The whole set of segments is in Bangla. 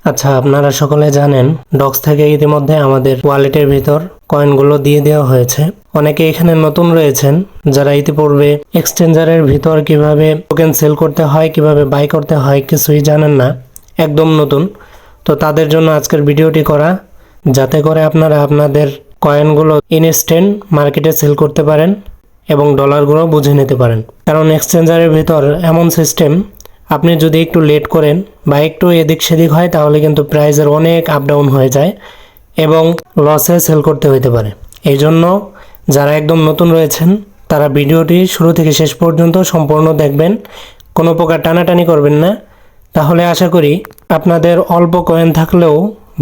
আচ্ছা, আপনারা সকলে জানেন ডক্স থেকে ইতিমধ্যে আমাদের ওয়ালেটের ভিতর কয়েনগুলো দিয়ে দেওয়া হয়েছে। অনেকে এখানে নতুন রয়েছেন যারা ইতিপূর্বে এক্সচেঞ্জারের ভিতর কিভাবে টোকেন সেল করতে হয়, কিভাবে বাই করতে হয় কিছুই জানেন না, একদম নতুন। তো তাদের জন্য আজকের ভিডিওটি করা, যাতে করে আপনারা আপনাদের কয়েনগুলো ইনস্ট্যান্ট মার্কেটে সেল করতে পারেন এবং ডলারগুলো বুঝে নিতে পারেন। কারণ এক্সচেঞ্জারের ভিতর এমন সিস্টেম, আপনি যদি একটু লেট করেন বা একটু এদিক সেদিক হয় তাহলে কিন্তু প্রাইসের অনেক আপ ডাউন হয়ে যায় এবং লসে সেল করতে হতে পারে। এই জন্য যারা একদম নতুন রয়েছেন তারা ভিডিওটি শুরু থেকে শেষ পর্যন্ত সম্পূর্ণ দেখবেন, কোনো প্রকার টানাটানি করবেন না। তাহলে আশা করি আপনাদের অল্প কয়েন থাকলেও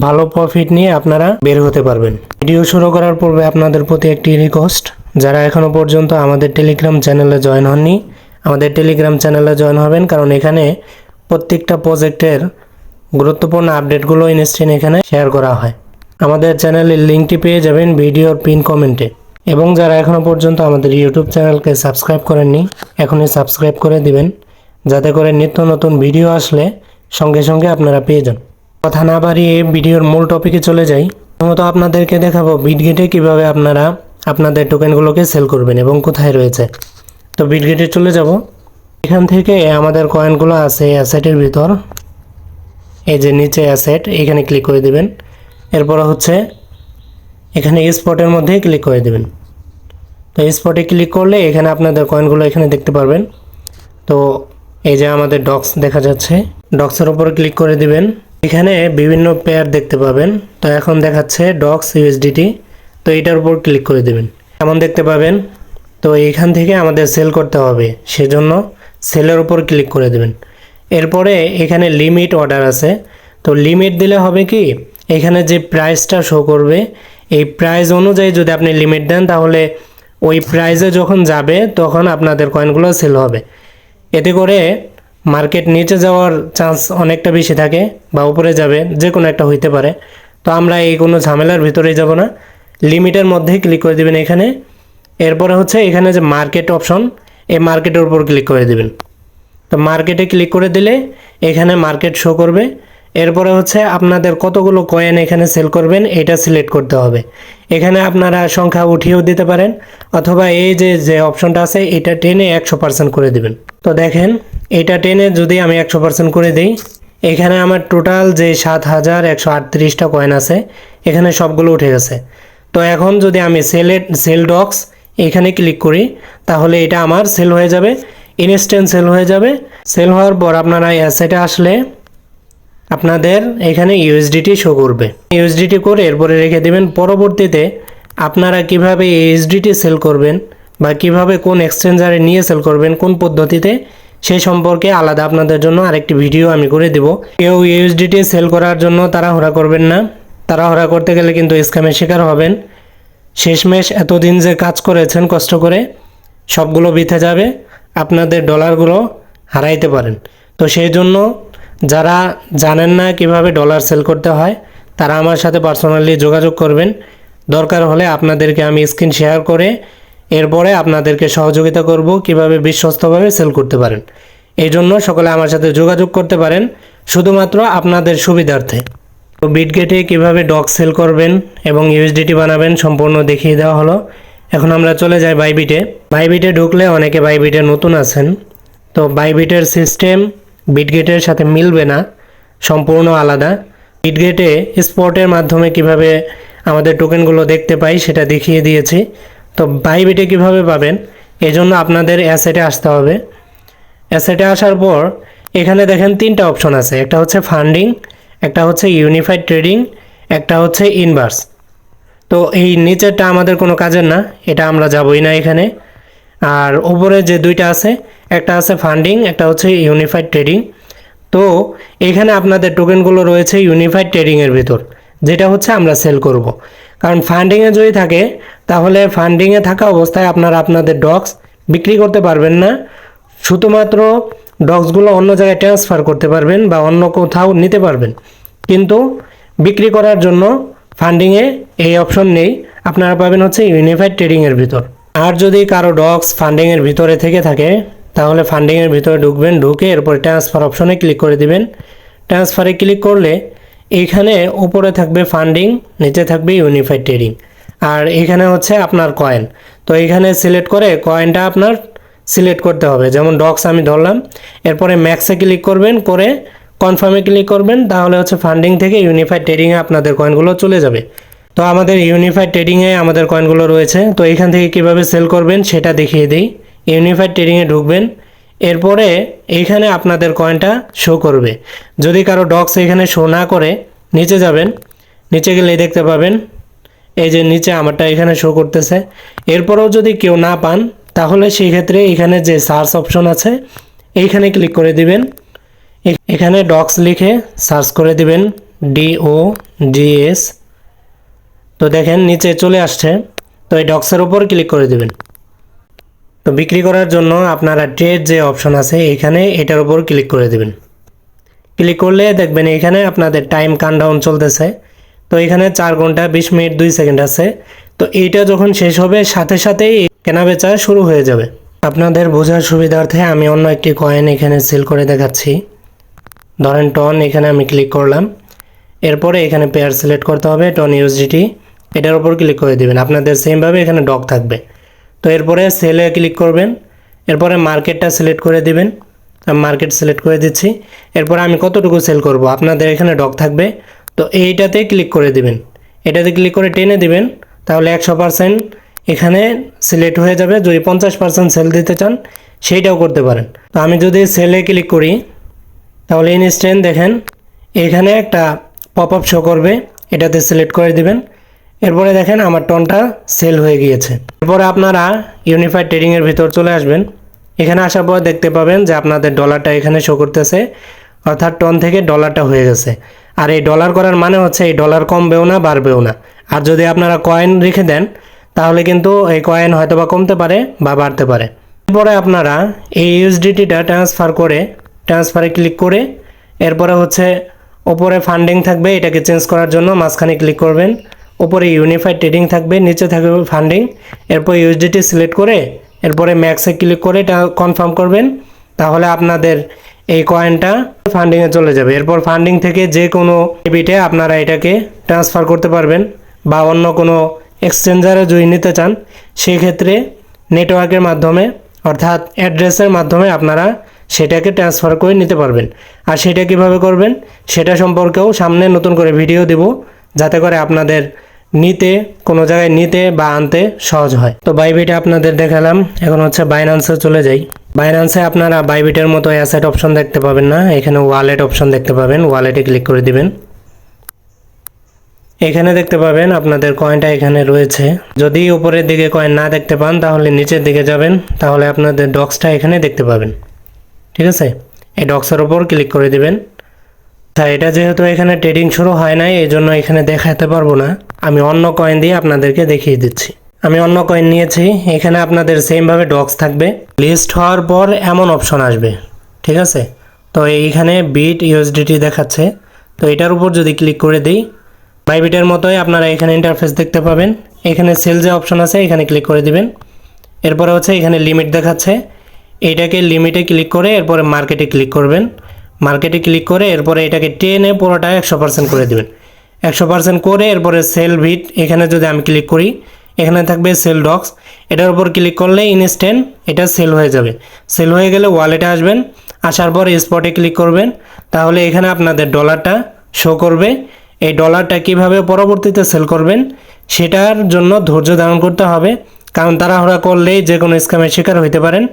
ভালো প্রফিট নিয়ে আপনারা বের হতে পারবেন। ভিডিও শুরু করার পূর্বে আপনাদের প্রতি একটি রিকোয়েস্ট, যারা এখনও পর্যন্ত আমাদের টেলিগ্রাম চ্যানেলে জয়েন হননি, আমাদের টেলিগ্রাম চ্যানেলে জয়েন হবেন। কারণ এখানে প্রত্যেকটা প্রজেক্টের গুরুত্বপূর্ণ আপডেটগুলো ইনস্ট্যান্ট এখানে শেয়ার করা হয়। আমাদের চ্যানেলের লিঙ্কটি পেয়ে যাবেন ভিডিওর পিন কমেন্টে। এবং যারা এখনও পর্যন্ত আমাদের ইউটিউব চ্যানেলকে সাবস্ক্রাইব করেননি, এখনই সাবস্ক্রাইব করে দিবেন, যাতে করে নিত্য নতুন ভিডিও আসলে সঙ্গে সঙ্গে আপনারা পেয়ে যান। কথা না বাড়িয়ে ভিডিওর মূল টপিকে চলে যাই। প্রথমত আপনাদেরকে দেখাবো বিটগেটে কিভাবে আপনারা আপনাদের টোকেনগুলোকে সেল করবেন এবং কোথায় রয়েছে। তো বিটগেটে চলে যাব। এখান থেকে আমাদের কয়েনগুলো আছে অ্যাসেটের ভিতর, এই যে নিচে অ্যাসেট, এখানে ক্লিক করে দিবেন। এরপর হচ্ছে এখানে স্পটের মধ্যে ক্লিক করে দিবেন। তো স্পটে ক্লিক করলে এখানে আপনাদের কয়েনগুলো এখানে দেখতে পারবেন। তো এই যে আমাদের ডক্স দেখা যাচ্ছে, ডক্সের উপর ক্লিক করে দিবেন। এখানে বিভিন্ন পেয়ার দেখতে পাবেন। তো এখন দেখাচ্ছে ডক্স ইউএসডিটি, তো এটার উপর ক্লিক করে দিবেন। এমন দেখতে পাবেন। তো এখান থেকে আমাদের সেল করতে হবে, সেজন্য সেলের উপর ক্লিক করে দেবেন। এরপরে এখানে লিমিট অর্ডার আছে। তো লিমিট দিলে হবে কি, এখানে যে প্রাইসটা শো করবে এই প্রাইস অনুযায়ী যদি আপনি লিমিট দেন তাহলে ওই প্রাইসে যখন যাবে তখন আপনাদের কয়েনগুলো সেল হবে। এতে করে মার্কেট নিচে যাওয়ার চান্স অনেকটা বেশি থাকে বা উপরে যাবে, যে কোনো একটা হইতে পারে। তো আমরা এই কোনো ঝামেলার ভিতরে যাব না, লিমিটের মধ্যে ক্লিক করে দেবেন এখানে। এরপরে হচ্ছে এখানে যে মার্কেট অপশন, এই মার্কেটের উপর ক্লিক করে দেবেন। তো মার্কেটে ক্লিক করে দিলে এখানে মার্কেট শো করবে। এরপরে হচ্ছে আপনাদের কতগুলো কয়েন এখানে সেল করবেন এটা সিলেক্ট করতে হবে। এখানে আপনারা সংখ্যা উঠিয়েও দিতে পারেন, অথবা এই যে অপশনটা আছে এটা টেনে 100% করে দিবেন। তো দেখেন, এটা টেনে যদি আমি 100% করে দিই, এখানে আমার টোটাল যে 7138টা কয়েন আছে এখানে সবগুলো উঠে গেছে। তো এখন যদি আমি সেল ডক্স এখানে ক্লিক করি তাহলে এটা আমার সেল হয়ে যাবে, ইনস্ট্যান্ট সেল হয়ে যাবে। সেল হওয়ার পর আপনারা অ্যাসেটে আসলে আপনাদের এখানে ইউএসডিটি শো করবে। ইউএসডিটি করে এরপরে রেখে দেবেন। পরবর্তীতে আপনারা কিভাবে ইউএসডিটি সেল করবেন বা কিভাবে কোন এক্সচেঞ্জারে নিয়ে সেল করবেন, কোন পদ্ধতিতে, সেই সম্পর্কে আলাদা আপনাদের জন্য আরেকটি ভিডিও আমি করে দেব। কেউ ইউএসডিটি সেল করার জন্য তাড়াহুড়া করবেন না, তাড়াহুড়া করতে গেলে কিন্তু স্ক্যামের শিকার হবেন। শেষমেশ এতদিন যে কাজ করেছেন কষ্ট করে সবগুলো বিথে যাবে, আপনাদের ডলারগুলো হারাইতে পারেন। তো সেই জন্য যারা জানেন না কিভাবে ডলার সেল করতে হয় তারা আমার সাথে পার্সোনালি যোগাযোগ করবেন। দরকার হলে আপনাদেরকে আমি স্ক্রিন শেয়ার করে এরপরে আপনাদেরকে সহযোগিতা করব কিভাবে বিশ্বস্তভাবে সেল করতে পারেন। এই জন্য সকলে আমার সাথে যোগাযোগ করতে পারেন শুধুমাত্র আপনাদের সুবিধার্থে। তো বিটগেটে কিভাবে ডগ সেল করবেন এবং ইউএসডিটি বানাবেন সম্পূর্ণ দেখিয়ে দেওয়া হলো। এখন আমরা চলে যাই বাইবিটে। বাইবিটে ঢুকলে অনেকে বাইবিটে নতুন আছেন, তো বাইবিটের সিস্টেম বিটগেটের সাথে মিলবে না, সম্পূর্ণ আলাদা। বিটগেটে স্পটের মাধ্যমে কিভাবে আমাদের টোকেনগুলো দেখতে পাই সেটা দেখিয়ে দিয়েছি। তো বাইবিটে কিভাবে পাবেন, এজন্য আপনাদের অ্যাসেটে আসতে হবে। অ্যাসেটে আসার পর এখানে দেখেন তিনটা অপশন আছে, একটা হচ্ছে ফান্ডিং, একটা হচ্ছে ইউনিফাইড ট্রেডিং, একটা হচ্ছে ইনভার্স। তো এই নিচেরটা আমাদের কোনো কাজের না, এটা আমরা যাবই না এখানে। আর উপরে যে দুইটা আছে, একটা আছে ফান্ডিং, একটা হচ্ছে ইউনিফাইড ট্রেডিং। তো এখানে আপনাদের টোকেনগুলো রয়েছে ইউনিফাইড ট্রেডিংয়ের ভিতর, যেটা হচ্ছে আমরা সেল করব। কারণ ফান্ডিংয়ে যদি থাকে তাহলে ফান্ডিংয়ে থাকা অবস্থায় আপনারা আপনাদের ডক্স বিক্রি করতে পারবেন না, শুধুমাত্র ডক্সগুলো অন্য জায়গায় ট্রান্সফার করতে পারবেন বা অন্য কোথাও নিতে পারবেন, কিন্তু বিক্রি করার জন্য ফান্ডিংয়ে এই অপশন নেই। আপনারা পাবেন হচ্ছে ইউনিফাইড ট্রেডিংয়ের ভিতর। আর যদি কারো ডক্স ফান্ডিংয়ের ভিতরে থেকে থাকে তাহলে ফান্ডিংয়ের ভিতরে ঢুকবেন, ঢুকে এরপর ট্রান্সফার অপশনে ক্লিক করে দিবেন। ট্রান্সফারে ক্লিক করলে এইখানে উপরে থাকবে ফান্ডিং, নিচে থাকবে ইউনিফাইড ট্রেডিং, আর এখানে হচ্ছে আপনার কয়েন। তো এখানে সিলেক্ট করে কয়েনটা আপনার সিলেক্ট করতে হবে, যেমন ডক্স আমি ধরলাম। এরপরে ম্যাক্সে ক্লিক করবেন, করে কনফার্মে ক্লিক করবেন, তাহলে হচ্ছে ফান্ডিং থেকে ইউনিফাইড ট্রেডিংয়ে আপনাদের কয়েনগুলো চলে যাবে। তো আমাদের ইউনিফাইড ট্রেডিংয়ে আমাদের কয়েনগুলো রয়েছে। তো এখান থেকে কিভাবে সেল করবেন সেটা দেখিয়ে দিই। ইউনিফাইড ট্রেডিংয়ে ঢুকবেন, এরপরে এইখানে আপনাদের কয়েনটা শো করবে। যদি কারো ডক্স এখানে শো না করে নিচে যাবেন, নিচে গেলে দেখতে পাবেন এই যে নিচে আমারটা এখানে শো করতেছে। এরপরেও যদি কেউ না পান তাহলে সেই ক্ষেত্রে এখানে যে সার্চ অপশন আছে এইখানে ক্লিক করে দিবেন। এখানে ডক্স লিখে সার্চ করে দিবেন, DOGS। তো দেখেন নিচে চলে আসছে। তো এই ডক্সের উপর ক্লিক করে দিবেন। তো বিক্রি করার জন্য আপনারা ট্রেড যে অপশন আছে এখানে এটার উপর ক্লিক করে দিবেন। ক্লিক করলে দেখবেন এখানে আপনাদের টাইম কাউন্টডাউন চলতেছে। তো এখানে 4 ঘন্টা 20 মিনিট 2 সেকেন্ড আছে। তো এইটা যখন শেষ হবে সাথে সাথেই কেনা বেচা শুরু হয়ে যাবে। আপনাদের বোঝার সুবিধার্থে আমি অন্য একটি কয়েন এখানে সেল করে দেখাচ্ছি। ধরেন টন, এখানে আমি ক্লিক করলাম। এরপরে এখানে পেয়ার সিলেক্ট করতে হবে, টন USDT, এটার উপর ক্লিক করে দিবেন। আপনাদের সেমভাবে এখানে ডক থাকবে। তো এরপরে সেলে ক্লিক করবেন, এরপরে মার্কেটটা সিলেক্ট করে দিবেন। আমি মার্কেট সিলেক্ট করে দিচ্ছি। এরপরে আমি কতটুকু সেল করব আপনাদের এখানে ডক থাকবে। তো এইটাতে ক্লিক করে দিবেন, এটাতে ক্লিক করে টেনে দিবেন, তাহলে 100% এখানে সিলেক্ট হয়ে যাবে। যদি 50% সেল দিতে চান সেইটাও করতে পারেন। তো আমি যদি সেলে ক্লিক করি তাহলে ইনস্ট্যান্ট দেখেন এখানে একটা পপ আপ শো করবে, এটাতে সিলেক্ট করে দিবেন। এরপরে দেখেন আমার টনটা সেল হয়ে গিয়েছে। এরপরে আপনারা ইউনিফাইড ট্রেডিংয়ের ভিতর চলে আসবেন। এখানে আসার পর দেখতে পাবেন যে আপনাদের ডলারটা এখানে শো করতেছে, অর্থাৎ টন থেকে ডলারটা হয়ে গেছে। আর এই ডলার করার মানে হচ্ছে এই ডলার কমবেও না বাড়বেও না। আর যদি আপনারা কয়েন রেখে দেন তাহলে কিন্তু এই কয়েন হয়তো বা কমতে পারে বা বাড়তে পারে। এরপরে আপনারা এই USDTটা ট্রান্সফারে ক্লিক করে এরপরে হচ্ছে ওপরে ফান্ডিং থাকবে, এটাকে চেঞ্জ করার জন্য মাঝখানে ক্লিক করবেন। ওপরে ইউনিফাইড ট্রেডিং থাকবে, নিচে থাকবে ফান্ডিং। এরপর USDT সিলেক্ট করে এরপরে ম্যাক্সে ক্লিক করে এটা কনফার্ম করবেন, তাহলে আপনাদের এই কয়েনটা ফান্ডিংয়ে চলে যাবে। এরপর ফান্ডিং থেকে যে কোনো ডেবিটে আপনারা এটাকে ট্রান্সফার করতে পারবেন, বা অন্য কোনো এক্সচেঞ্জারে যদি নিতে চান সেক্ষেত্রে নেটওয়ার্কের মাধ্যমে অর্থাৎ অ্যাড্রেসের মাধ্যমে আপনারা সেটাকে ট্রান্সফার করে নিতে পারবেন। আর সেটা কিভাবে করবেন সেটা সম্পর্কেও সামনে নতুন করে ভিডিও দেব, যাতে করে আপনাদের নিতে কোনো জায়গায় নিতে বা আনতে সহজ হয়। তো বাইবিটে আপনাদের দেখালাম। এখন হচ্ছে বাইন্যান্সে চলে যাই। বাইন্যান্সে আপনারা বাইবিটের মতো অ্যাসেট অপশন দেখতে পাবেন না, এখানে ওয়ালেট অপশন দেখতে পাবেন। ওয়ালেটে ক্লিক করে দিবেন। এখানে দেখতে পাবেন আপনাদের কয়েনটা এখানে রয়েছে। যদি উপরের দিকে কয়েন না দেখতে পান তাহলে নিচের দিকে যাবেন, তাহলে আপনাদের ডক্সটা এখানে দেখতে পাবেন। ঠিক আছে, এই ডক্সের ওপর ক্লিক করে দিবেন। তাই এটা যেহেতু এখানে ট্রেডিং শুরু হয় নাই এই জন্য এখানে দেখাতে পারবো না, আমি অন্য কয়েন দিয়ে আপনাদেরকে দেখিয়ে দিচ্ছি। আমি অন্য কয়েন নিয়েছি, এখানে আপনাদের সেমভাবে ডক্স থাকবে। লিস্ট হওয়ার পর এমন অপশন আসবে, ঠিক আছে। তো এইখানে বিট USDT দেখাচ্ছে, তো এটার উপর যদি ক্লিক করে দিই বাইবিটের মতোই আপনারা এখানে ইন্টারফেস দেখতে পাবেন। এখানে সেল যে অপশন আছে এখানে ক্লিক করে দিবেন। এরপরে হচ্ছে এখানে লিমিট দেখাচ্ছে, এইটাকে লিমিটে ক্লিক করে এরপরে মার্কেটে ক্লিক করবেন। মার্কেটে ক্লিক করে এরপরে এটাকে টেনে পুরোটা 100% করে দিবেন। 100% করে এরপরে সেল বিট এখানে যদি আমি ক্লিক করি এখানে থাকবে সেল ডক্স, এটার উপর ক্লিক করলে ইনস্ট্যান্ট এটা সেল হয়ে যাবে। সেল হয়ে গেলে ওয়ালেটে আসবেন, আসার পর স্পটে ক্লিক করবেন, তাহলে এখানে আপনাদের ডলারটা শো করবে। এই ডলারটা কিভাবে পরবর্তীতে সেল করবেন সেটার জন্য ধৈর্য ধারণ করতে হবে, কারণ তাড়াহুড়া করলেই যে কোনো স্ক্যামের শিকার হইতে পারেন।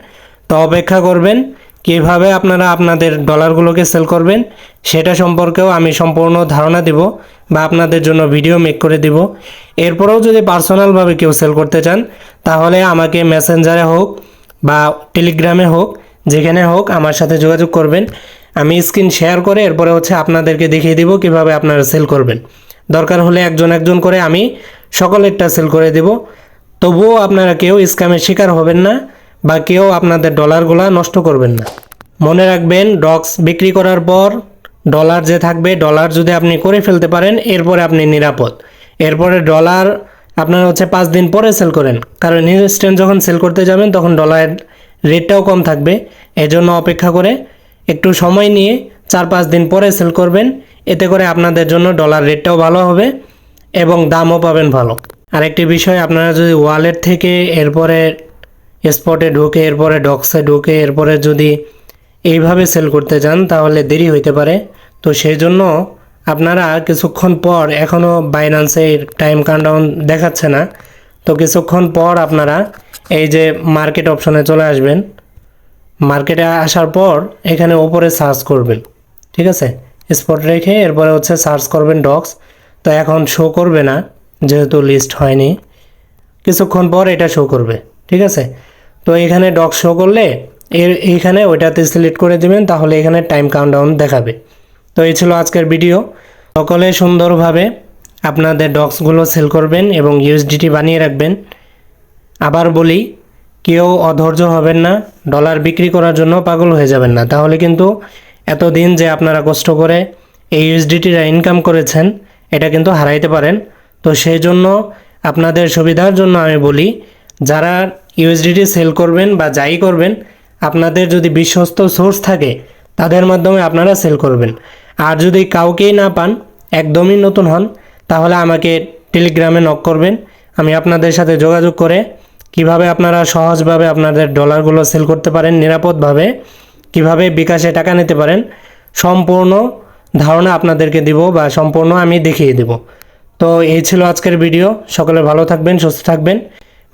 তো অপেক্ষা করবেন, কিভাবে আপনারা আপনাদের ডলারগুলোকে সেল করবেন সেটা সম্পর্কেও আমি সম্পূর্ণ ধারণা দিব বা আপনাদের জন্য ভিডিও মেক করে দিব। এরপরেও যদি পার্সোনালভাবে কেউ সেল করতে চান তাহলে আমাকে মেসেঞ্জারে হোক বা টেলিগ্রামে হোক যেখানে হোক আমার সাথে যোগাযোগ করবেন। আমি স্ক্রিন শেয়ার করে এরপরে হচ্ছে আপনাদেরকে দেখিয়ে দিব কিভাবে আপনারা সেল করবেন। দরকার হলে একজন একজন করে আমি সকলেরটা সেল করে দেব। তবুও আপনারা কেউ স্ক্যামের শিকার হবেন না বা কেউ আপনাদের ডলারগুলো নষ্ট করবেন না। মনে রাখবেন ডক্স বিক্রি করার পর ডলার যে থাকবে, ডলার যদি আপনি করে ফেলতে পারেন এরপরে আপনি নিরাপদ। এরপরে ডলার আপনারা হচ্ছে 5 দিন পরে সেল করেন, কারণ ইনস্ট্যান্ট যখন সেল করতে যাবেন তখন ডলার রেটটাও কম থাকবে। এজন্য অপেক্ষা করে একটু সময় নিয়ে 4-5 দিন পরে সেল করবেন। এতে করে আপনাদের জন্য ডলার রেটটাও ভালো হবে এবং দামও পাবেন ভালো। আরেকটি বিষয়, আপনারা যদি ওয়ালেট থেকে এরপরে স্পটে ঢুকে এরপরে ডক্সে ঢুকে এরপরে যদি এইভাবে সেল করতে যান তাহলে দেরি হইতে পারে। তো সেই জন্য আপনারা কিছুক্ষণ পর, এখনও বাইন্যান্সের টাইম কাউন্টডাউন দেখাচ্ছে না, তো কিছুক্ষণ পর আপনারা এই যে মার্কেট অপশনে চলে আসবেন। মার্কেটে আসার পর এখানে ওপরে সার্চ করবেন, ঠিক আছে, স্পট রেখে এরপরে হচ্ছে সার্চ করবেন ডক্স। তো এখন শো করবে না যেহেতু লিস্ট হয়নি, কিছুক্ষণ পর এটা শো করবে, ঠিক আছে। তো এখানে ডক্স শো করলে এইখানে ওইটাতে সিলেক্ট করে দিবেন, তাহলে এখানে টাইম কাউন্টডাউন দেখাবে। তো এই ছিল আজকের ভিডিও। সকলে সুন্দরভাবে আপনাদের ডক্সগুলো সেল করবেন এবং ইউএসডিটি বানিয়ে রাখবেন। আবার বলি, কেউ অধৈর্য হবেন না, ডলার বিক্রি করার জন্য পাগল হয়ে যাবেন না, তাহলে কিন্তু এতদিন যে আপনারা কষ্ট করে এই ইউএসডিটিরা ইনকাম করেছেন এটা কিন্তু হারাইতে পারেন। তো সেই জন্য আপনাদের সুবিধার জন্য আমি বলি, যারা ইউএসডিটি সেল করবেন বা যাই করবেন, আপনাদের যদি বিশ্বস্ত সোর্স থাকে তাদের মাধ্যমে আপনারা সেল করবেন। আর যদি কাউকেই না পান, একদমই নতুন হন, তাহলে আমাকে টেলিগ্রামে নক করবেন। আমি আপনাদের সাথে যোগাযোগ করে কিভাবে আপনারা সহজভাবে আপনাদের ডলারগুলো সেল করতে পারেন নিরাপদভাবে, কিভাবে বিকাশে টাকা নিতে পারেন, সম্পূর্ণ ধারণা আপনাদেরকে দিব বা সম্পূর্ণ আমি দেখিয়ে দেব। তো এই ছিল আজকের ভিডিও। সকলে ভালো থাকবেন, সুস্থ থাকবেন।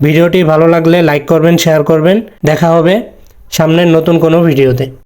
ভিডিওটি ভালো লাগলে লাইক করবেন, শেয়ার করবেন। দেখা হবে সামনের নতুন কোনো ভিডিওতে।